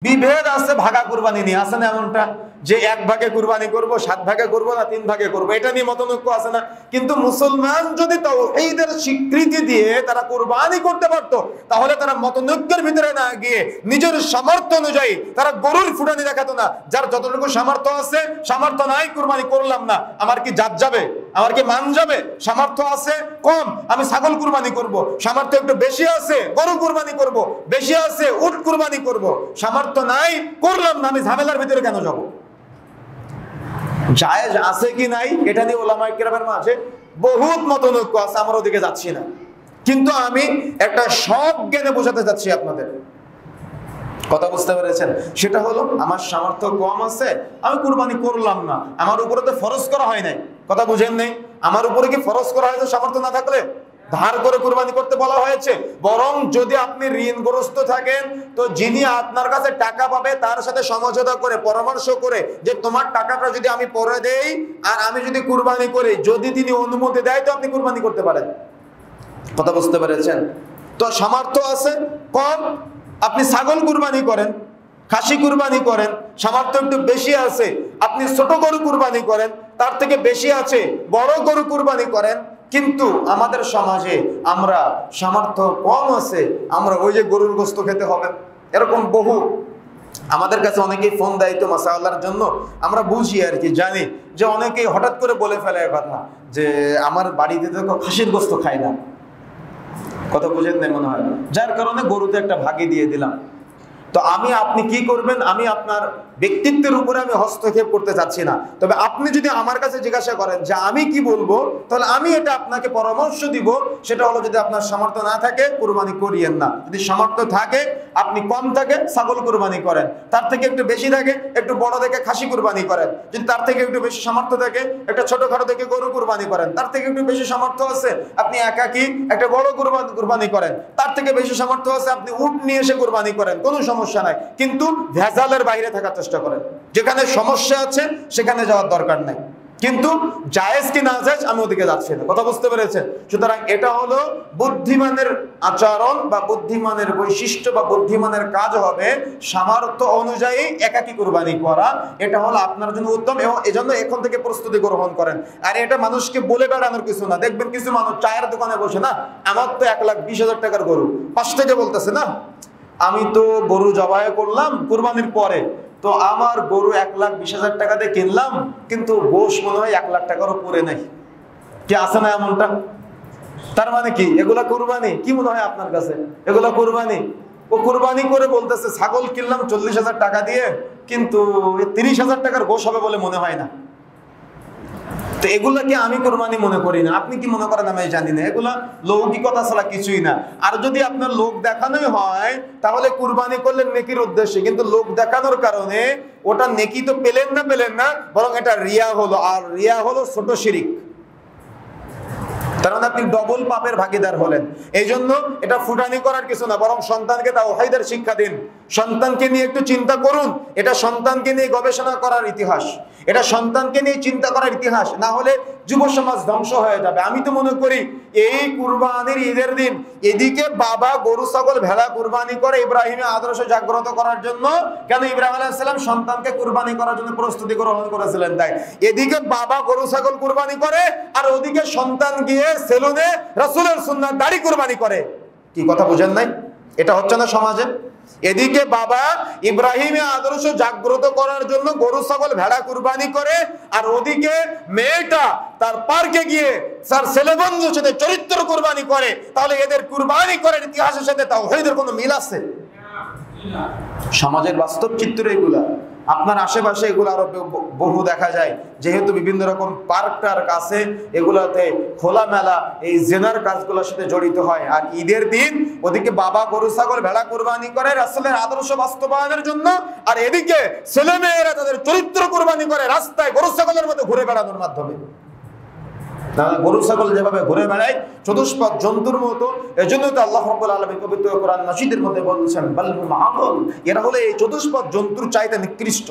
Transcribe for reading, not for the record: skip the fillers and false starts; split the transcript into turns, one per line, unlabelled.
বিভেদ আছে ভাগা কুরবানি নিয়ে, আছে না এমনটা যে এক ভাগে কুরবানি করব, 7 ভাগে করব না 3 ভাগে করব, এটা নিয়ে মতনৈক্য আছে না? কিন্তু মুসলমান যদি তাওহীদের স্বীকৃতি দিয়ে তারা কুরবানি করতে পারতো, তাহলে তারা মতনৈক্যের ভিতরে না গিয়ে নিজের সামর্থ্য অনুযায়ী তারা গরুর ফুটানি দেখাতো না। যার যতটুকু সামর্থ্য আছে, সামর্থ্য নাই কুরবানি করলাম না, আমার কি জাত যাবে, আমার কি মান যাবে? সামর্থ্য আছে কম, আমি ছাগল কুরবানি করব। সামর্থ্য একটু বেশি আছে, গরু কুরবানি করব। বেশি আছে, উট কুরবানি করব। সামর্থ্য নাই, করলাম না, আমি ঝামেলার ভিতরে কেন যাব? জায়েজ আছে কি নাই এটা নিয়ে উলামায়ে কেরামের মাঝে বহুত মতনৈক্য আছে, আমরা ওদিকে যাচ্ছি না। কিন্তু আমি একটা সব জ্ঞানে বোঝাতে যাচ্ছি আপনাদের, কথা বুঝতে পেরেছেন? সেটা হলো আমার সামর্থ্য কম আছে, আমি কুরবানি করলাম না, আমার উপরে তো ফরজ করা হয় নাই। কথা বুঝেন নেই? আমার উপরে কি ফরজ করা হয়েছে সামর্থ্য না থাকলে? ধার করে কুরবানি করতে বলা হয়েছে। বরং যদি আপনি ঋণগ্রস্ত থাকেন, তো যিনি আপনার কাছে টাকা পাবে তার সাথে সমঝোতা করে, পরামর্শ করে, যে তোমার টাকাটা যদি আমি পরে দেই আর আমি যদি কুরবানি করি, যদি তিনি অনুমতি দেয় তো আপনি কুরবানি করতে পারেন। কথা বুঝতে পেরেছেন? তো সামর্থ্য আছে কম, আপনি ছাগল কুরবানি করেন, খাসি কুরবানি করেন। সামর্থ্য একটু বেশি আছে, আপনি ছোট গরু কুরবানি করেন, তার থেকে বেশি আছে বড় গরু কুরবানি করেন। কিন্তু আমাদের সমাজে আমরা সামর্থ্য কম আছে, আমরা ওই যে গরুর গোশত খেতে হবে, এরকম বহু আমাদের কাছে অনেকেই ফোন দেয় তো মাসাআল্লাহর জন্য। আমরা বুঝি আর কি, জানি যে অনেকেই হঠাৎ করে বলে ফেলে কথা যে আমার বাড়িতে তো খাসির গোশত খায় না। কথা বুঝেন না মনে হয়, যার কারণে গরুতে একটা ভাগি দিয়ে দিলাম। তো আপনি কি করবেন? আমি আপনার ব্যক্তিত্বের উপরে আমি হস্তক্ষেপ করতে চাচ্ছি না। তবে আপনি যদি আমার কাছে জিজ্ঞাসা করেন যে আমি কি বলবো, তাহলে আমি এটা আপনাকে পরামর্শ দিব। সেটা হলো, যদি আপনার সামর্থ্য না থাকে কুরবানি করিয়েন না। যদি সামর্থ্য থাকে, আপনি কম থাকে ছাগল কুরবানি করেন, তার থেকে একটু বেশি থাকে একটু বড় দেখে খাসি কুরবানি করেন। যদি তার থেকে একটু বেশি সামর্থ্য থাকে, একটা ছোটখাটো থেকে গরু কুরবানি করেন। তার থেকে একটু বেশি সামর্থ্য আছে, আপনি একাকী একটা বড় কুরবানি করেন। তার থেকে বেশি সামর্থ্য আছে, আপনি উট নিয়ে এসে কুরবানি করেন, কোনো সমস্যা নাই। কিন্তু ভেজালের বাইরে থাকার চেষ্টা করেন। যেখানে সমস্যা আছে সেখানে যাওয়ার দরকার নাই। কিন্তু জায়েজ কি না জায়েজ আমি ওদিকে যাচ্ছি না। কথা বুঝতে পেরেছেন? সুতরাং এটা হলো বুদ্ধিমানের আচরণ বা বুদ্ধিমানের বৈশিষ্ট্য বা বুদ্ধিমানের কাজ হবে সামর্থ্য অনুযায়ী একাকী কুরবানি করা। এটা হলো আপনার জন্য উত্তম, এবং এজন্য এখন থেকে প্রস্তুতি গ্রহণ করেন। আর এটা মানুষকে বলে বেড়ানোর কিছু না। দেখবেন কিছু মানুষ চায়ের দোকানে বসে, না আমার তো 1,20,000 টাকার গরু, 5 থেকে বলতেছে, না আমি তো গরু জবাই করলাম কুরবানির পরে, তো আমার গরু 1,20,000 টাকা দিয়ে কিনলাম, কিন্তু গোশ মনে হয় 1 লাখ টাকারও পরে নাই। কি আছে না এমনটা? তার মানে কি এগুলা কুরবানি? কি মনে হয় আপনার কাছে এগুলা কুরবানি? ও কুরবানি করে বলতেছে ছাগল কিনলাম 40,000 টাকা দিয়ে, কিন্তু 30,000 টাকার গোশ হবে বলে মনে হয় না। তো এগুলাকে আমি কুরবানি মনে করি না। আপনি কি মনে করেন আমি জানি না। এগুলা লৌকিকতা ছাড়া কিছুই না। আর যদি আপনার লোক দেখানোই হয়, তাহলে কুরবানি করলেন নেকির উদ্দেশ্যে, কিন্তু লোক দেখানোর কারণে ওটা নেকি তো পেলেন না, বরং এটা রিয়া হলো। আর রিয়া হলো ছোট শিরিক। তার মানে আপনি ডবল পাপের ভাগীদার হলেন। এই জন্য এটা ফুটানি করার কিছু না, বরং সন্তানকে তাওহীদের শিক্ষা দিন। সন্তানকে নিয়ে একটু চিন্তা করুন। এটা সন্তানকে নিয়ে গবেষণা করার ইতিহাস, এটা সন্তানকে নিয়ে চিন্তা করার ইতিহাস। না হলে যুব সমাজ ধ্বংস হয়ে যাবে। আমি তো মনে করি এই কুরবানির ঈদের দিন এদিকে বাবা গরু ছাগল ভেড়া কুরবানি করে ইব্রাহিমের আদর্শ জাগ্রত করার জন্য। কেন? ইব্রাহিম আলাইহিস সালাম সন্তানকে কুরবানি করার জন্য প্রস্তুতি গ্রহণ করেছিলেন, তাই এদিকে বাবা গরু ছাগল কুরবানি করে, আর ওদিকে সন্তান গিয়ে সেলুনে রাসূলের সুন্নাত দাড়ি কুরবানি করে। কি কথা বুঝেন নাই? এটা হচ্ছে না সমাজে? এদিকে বাবা ইব্রাহিমের আদর্শ জাগ্রত করার জন্য গরু ছাগল ভেড়া কুরবানি করে, আর ওদিকে মেয়েটা তার পার্কে গিয়ে তার ছেলেবন্ধুর সাথে চরিত্র কুরবানি করে। তাহলে এদের কুরবানি করার ইতিহাসের সাথে তাওহীদের কোনো মিল আছে? সমাজের বাস্তব চিত্র এগুলা। আপনার আশেপাশে এগুলো আরো বহু দেখা যায়। যেহেতু বিভিন্ন রকম পার্ক টার্ক আছে, এগুলোতে খোলামেলা এই জেনার কাজগুলোর সাথে জড়িত হয়। আর ঈদের দিন ওদিকে বাবা গরু ছাগল ভেড়া কুরবানি করে রাসূলের আদর্শ বাস্তবায়নের জন্য, আর এদিকে ছেলেমেয়েরা তাদের চরিত্র কুরবানি করে রাস্তায় গরু ছাগলের মতো ঘুরে বেড়ানোর মাধ্যমে। গরু ছাগল যেভাবে ঘুরে বেড়ায় চতুষ্পদ জন্তুর মতো, এজন্য তো আল্লাহ রাব্বুল আলামিন পবিত্র কোরআন নাশিদের মধ্যে বলছেন বাল হুম আদল, এরা হলো এই চতুষ্পদ জন্তুর চাইতে নিকৃষ্ট।